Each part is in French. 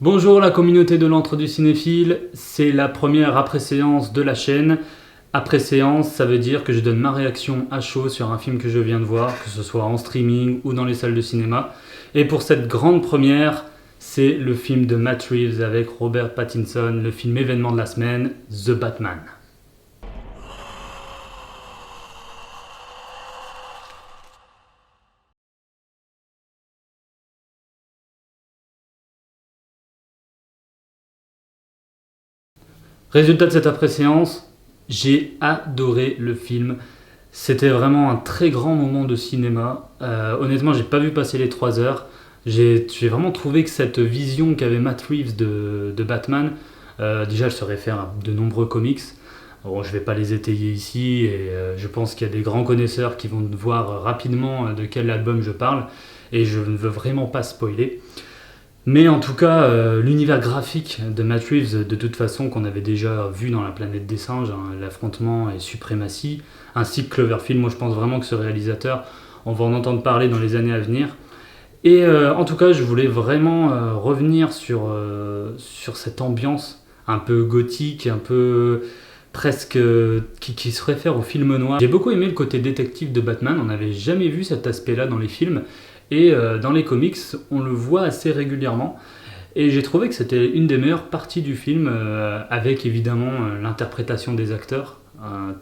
Bonjour la communauté de l'Antre du Cinéphile, c'est la première après-séance de la chaîne. Après-séance, ça veut dire que je donne ma réaction à chaud sur un film que je viens de voir, que ce soit en streaming ou dans les salles de cinéma. Et pour cette grande première, c'est le film de Matt Reeves avec Robert Pattinson, le film événement de la semaine, The Batman. Résultat de cette après-séance, j'ai adoré le film. C'était vraiment un très grand moment de cinéma. Honnêtement, j'ai pas vu passer les 3 heures. J'ai vraiment trouvé que cette vision qu'avait Matt Reeves de Batman, déjà elle se réfère à de nombreux comics. Bon, je vais pas les étayer ici et je pense qu'il y a des grands connaisseurs qui vont voir rapidement de quel album je parle et je ne veux vraiment pas spoiler. Mais en tout cas, l'univers graphique de Matt Reeves, de toute façon, qu'on avait déjà vu dans La Planète des Singes, hein, l'affrontement et suprématie, ainsi que Cloverfield, moi je pense vraiment que ce réalisateur, on va en entendre parler dans les années à venir. Et en tout cas, je voulais vraiment revenir sur cette ambiance un peu gothique, un peu presque qui se réfère au film noir. J'ai beaucoup aimé le côté détective de Batman, on n'avait jamais vu cet aspect-là dans les films. Et dans les comics, on le voit assez régulièrement. Et j'ai trouvé que c'était une des meilleures parties du film, avec évidemment l'interprétation des acteurs,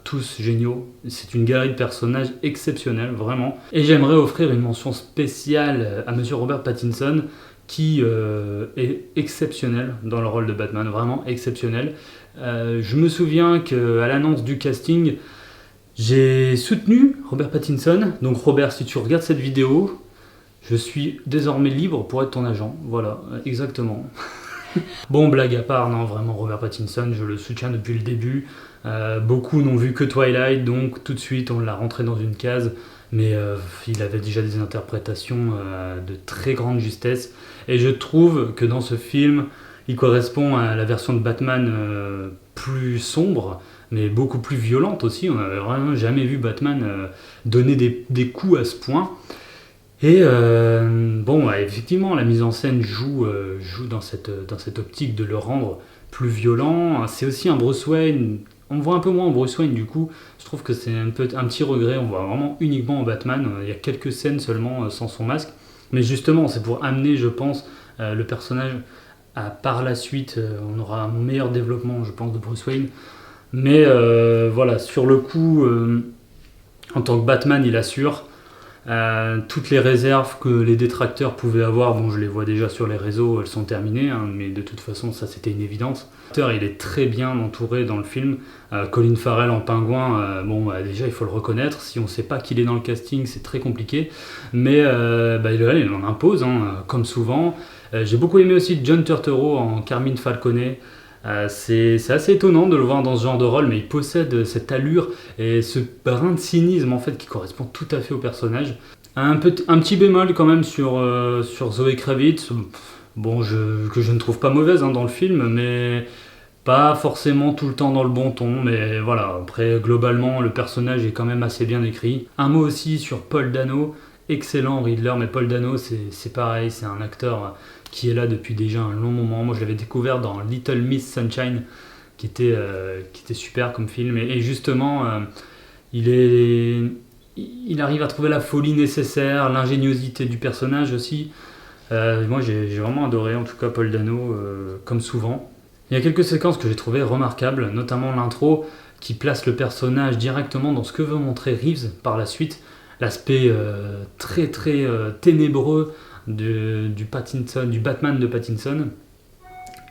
tous géniaux. C'est une galerie de personnages exceptionnelle, vraiment. Et j'aimerais offrir une mention spéciale à Monsieur Robert Pattinson, qui est exceptionnel dans le rôle de Batman, vraiment exceptionnel. Je me souviens qu'à l'annonce du casting, j'ai soutenu Robert Pattinson. Donc Robert, si tu regardes cette vidéo, je suis désormais libre pour être ton agent. Voilà, exactement. Bon, blague à part, non, vraiment, Robert Pattinson, je le soutiens depuis le début. Beaucoup n'ont vu que Twilight, donc tout de suite, on l'a rentré dans une case. Mais il avait déjà des interprétations de très grande justesse. Et je trouve que dans ce film, il correspond à la version de Batman plus sombre, mais beaucoup plus violente aussi. On n'avait vraiment jamais vu Batman donner des coups à ce point. Et bon, ouais, effectivement, la mise en scène joue dans cette optique de le rendre plus violent. C'est aussi un Bruce Wayne. On voit un peu moins en Bruce Wayne, du coup, je trouve que c'est un petit regret. On voit vraiment uniquement en Batman. Il y a quelques scènes seulement sans son masque. Mais justement, c'est pour amener, je pense, le personnage à par la suite. On aura un meilleur développement, je pense, de Bruce Wayne. Mais voilà, sur le coup, en tant que Batman, il assure. Toutes les réserves que les détracteurs pouvaient avoir, bon, je les vois déjà sur les réseaux, elles sont terminées, hein, mais de toute façon, ça c'était une évidence. L'acteur, il est très bien entouré dans le film. Colin Farrell en pingouin, bon, déjà il faut le reconnaître. Si on ne sait pas qu'il est dans le casting, c'est très compliqué, mais il en impose, hein, comme souvent. J'ai beaucoup aimé aussi John Turturro en Carmine Falcone. C'est assez étonnant de le voir dans ce genre de rôle, mais il possède cette allure et ce brin de cynisme en fait qui correspond tout à fait au personnage. Un petit bémol quand même sur Zoe Kravitz, bon, que je ne trouve pas mauvaise dans le film, mais pas forcément tout le temps dans le bon ton. Mais voilà, après globalement le personnage est quand même assez bien écrit. Un mot aussi sur Paul Dano, excellent Riddler, mais Paul Dano c'est pareil, c'est un acteur qui est là depuis déjà un long moment. Moi je l'avais découvert dans Little Miss Sunshine, qui était super comme film. Et justement, il arrive à trouver la folie nécessaire, l'ingéniosité du personnage aussi. Moi j'ai vraiment adoré en tout cas Paul Dano, comme souvent. Il y a quelques séquences que j'ai trouvées remarquables, notamment l'intro qui place le personnage directement dans ce que veut montrer Reeves par la suite. L'aspect très très ténébreux du Batman de Pattinson.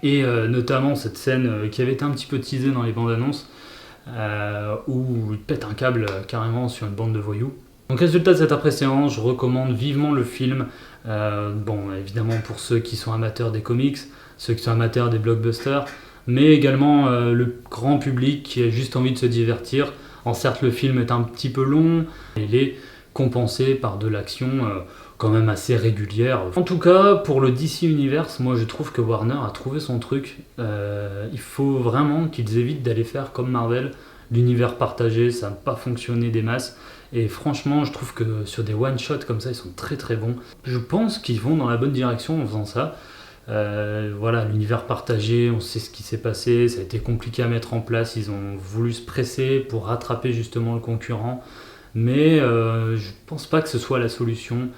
Et notamment cette scène qui avait été un petit peu teasée dans les bandes annonces, où il pète un câble carrément sur une bande de voyous. Donc résultat de cette après-séance, je recommande vivement le film. Bon, évidemment pour ceux qui sont amateurs des comics, ceux qui sont amateurs des blockbusters, mais également le grand public qui a juste envie de se divertir. Certes, le film est un petit peu long, il est compensé par de l'action quand même assez régulière. En tout cas, pour le DC Universe, moi je trouve que Warner a trouvé son truc. Il faut vraiment qu'ils évitent d'aller faire comme Marvel, l'univers partagé, ça n'a pas fonctionné des masses. Et franchement, je trouve que sur des one-shots comme ça, ils sont très très bons. Je pense qu'ils vont dans la bonne direction en faisant ça. Voilà, l'univers partagé, on sait ce qui s'est passé, ça a été compliqué à mettre en place, ils ont voulu se presser pour rattraper justement le concurrent, mais je pense pas que ce soit la solution.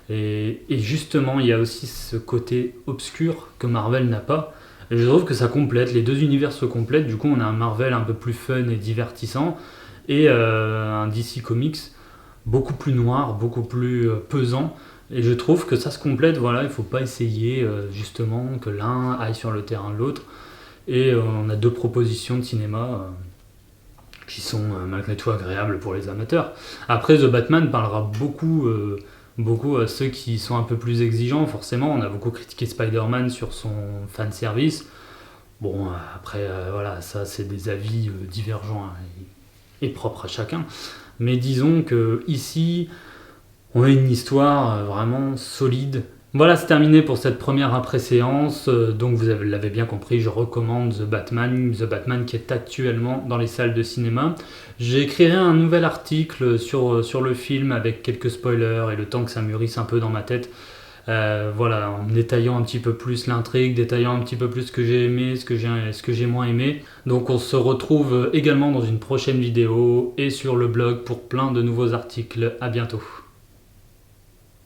Et justement, il y a aussi ce côté obscur que Marvel n'a pas. Et je trouve que ça complète, les deux univers se complètent, du coup on a un Marvel un peu plus fun et divertissant, et un DC Comics beaucoup plus noir, beaucoup plus pesant. Et je trouve que ça se complète, voilà, il ne faut pas essayer justement que l'un aille sur le terrain de l'autre. Et on a deux propositions de cinéma qui sont malgré tout agréables pour les amateurs. Après, The Batman parlera beaucoup à ceux qui sont un peu plus exigeants, forcément. On a beaucoup critiqué Spider-Man sur son fanservice. Bon, après, voilà, ça c'est des avis divergents et propres à chacun. Mais disons que ici, on a une histoire vraiment solide. Voilà, c'est terminé pour cette première après-séance. Donc vous l'avez bien compris, je recommande The Batman qui est actuellement dans les salles de cinéma. J'écrirai un nouvel article sur le film avec quelques spoilers et le temps que ça mûrisse un peu dans ma tête. Voilà, en détaillant un petit peu plus l'intrigue, détaillant un petit peu plus ce que j'ai aimé, ce que j'ai moins aimé. Donc on se retrouve également dans une prochaine vidéo et sur le blog pour plein de nouveaux articles. À bientôt.